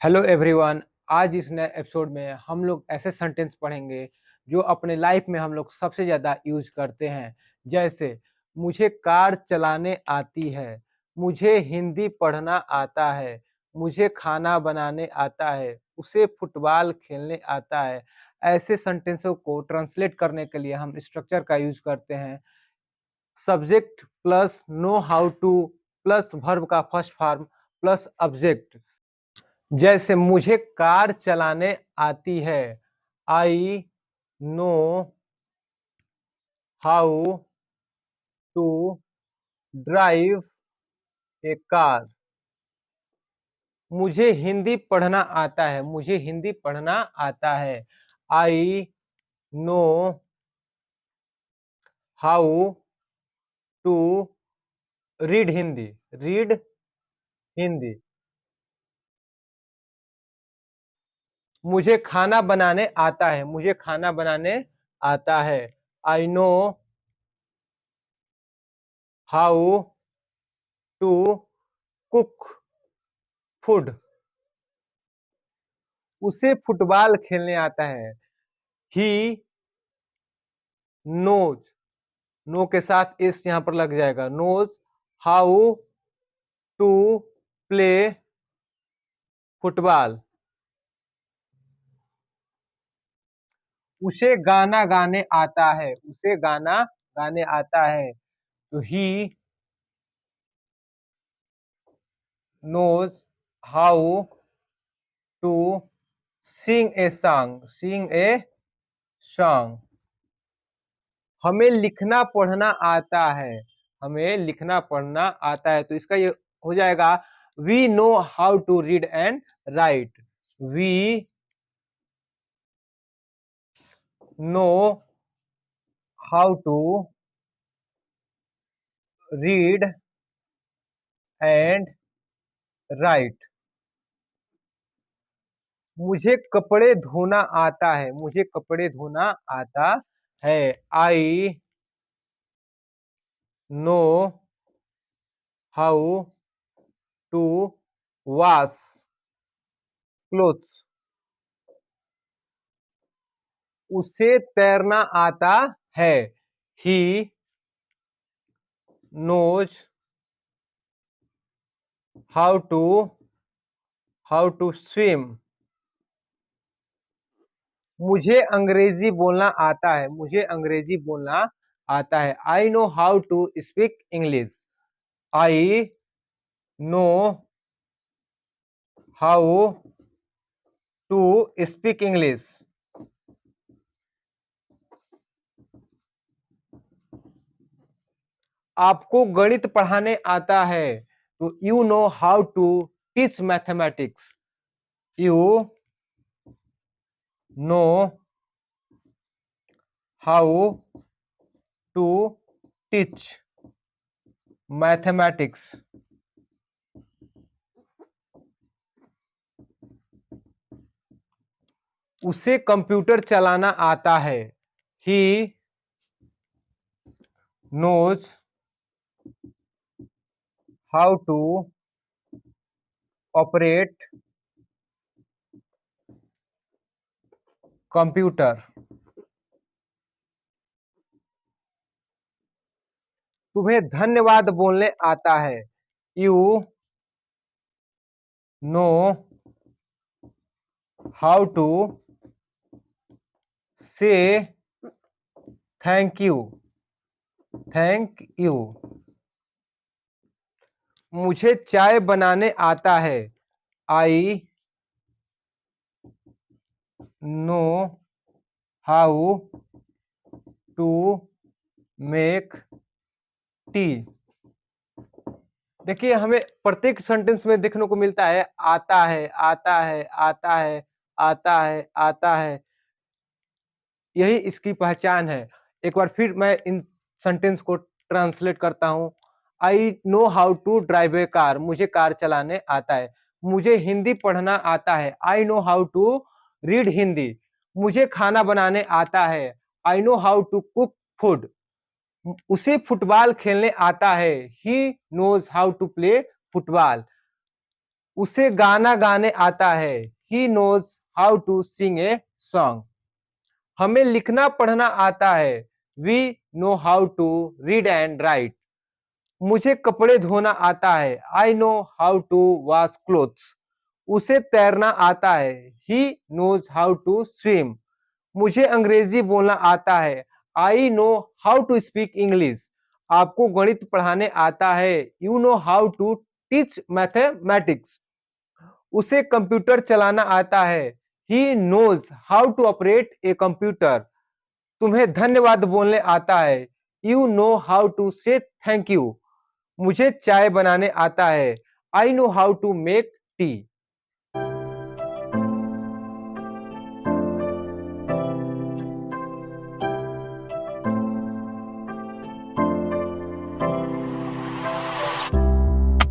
Hello everyone. आज इस नए एपिसोड में हम लोग ऐसे सेंटेंस पढ़ेंगे जो अपने लाइफ में हम लोग सबसे ज़्यादा यूज करते हैं। जैसे मुझे कार चलाने आती है, मुझे हिंदी पढ़ना आता है, मुझे खाना बनाने आता है, उसे फुटबॉल खेलने आता है। ऐसे सेंटेंसों को ट्रांसलेट करने के लिए हम स्ट्रक्चर का यूज करते हैं। Subject plus know how to plus verb का फर्स्ट फॉर्म प्लस ऑब्जेक्ट। जैसे मुझे कार चलाने आती है, I know how to drive a car. मुझे हिंदी पढ़ना आता है, मुझे हिंदी पढ़ना आता है, I know how to read Hindi, read Hindi. मुझे खाना बनाने आता है, मुझे खाना बनाने आता है, I know how to cook food. उसे फुटबॉल खेलने आता है, ही नोज, नो के साथ एस यहां पर लग जाएगा, knows how to play football. उसे गाना गाने आता है, उसे गाना गाने आता है, तो he knows how to sing a song, sing a song. हमें लिखना पढ़ना आता है, हमें लिखना पढ़ना आता है, तो इसका ये हो जाएगा we know how to read and write. We know how to read and write. मुझे कपड़े धोना आता है, मुझे कपड़े धोना आता है, I know how to wash clothes. उसे तैरना आता है, he knows how to swim. मुझे अंग्रेजी बोलना आता है, मुझे अंग्रेजी बोलना आता है, I know how to speak English. I know how to speak English. आपको गणित पढ़ाने आता है, तो you know how to teach mathematics. You know how to teach mathematics. उसे कंप्यूटर चलाना आता है, he knows how to operate computer. तुम्हें धन्यवाद बोलने आता है, you know how to say thank you, thank you. मुझे चाय बनाने आता है, I know how to make T. देखिए, हमें प्रत्येक सेंटेंस में देखने को मिलता है आता है, आता है, आता है, आता है, आता है, यही इसकी पहचान है। एक बार फिर मैं इन सेंटेंस को ट्रांसलेट करता हूं। I know how to drive a car, मुझे कार चलाने आता है। मुझे हिंदी पढ़ना आता है, I know how to read Hindi. मुझे खाना बनाने आता है, I know how to cook food. उसे फुटबॉल खेलने आता है, he knows how to play football. उसे गाना गाने आता है। He knows how to sing a song. हमें लिखना पढ़ना आता है। We know how to read and write. मुझे कपड़े धोना आता है। I know how to wash clothes. उसे तैरना आता है। He knows how to swim. मुझे अंग्रेजी बोलना आता है। I know how to speak English. आपको गणित पढ़ाने आता है। You know how to teach mathematics. उसे कंप्यूटर चलाना आता है। He knows how to operate a computer. तुम्हें धन्यवाद बोलने आता है। You know how to say thank you. मुझे चाय बनाने आता है। I know how to make T.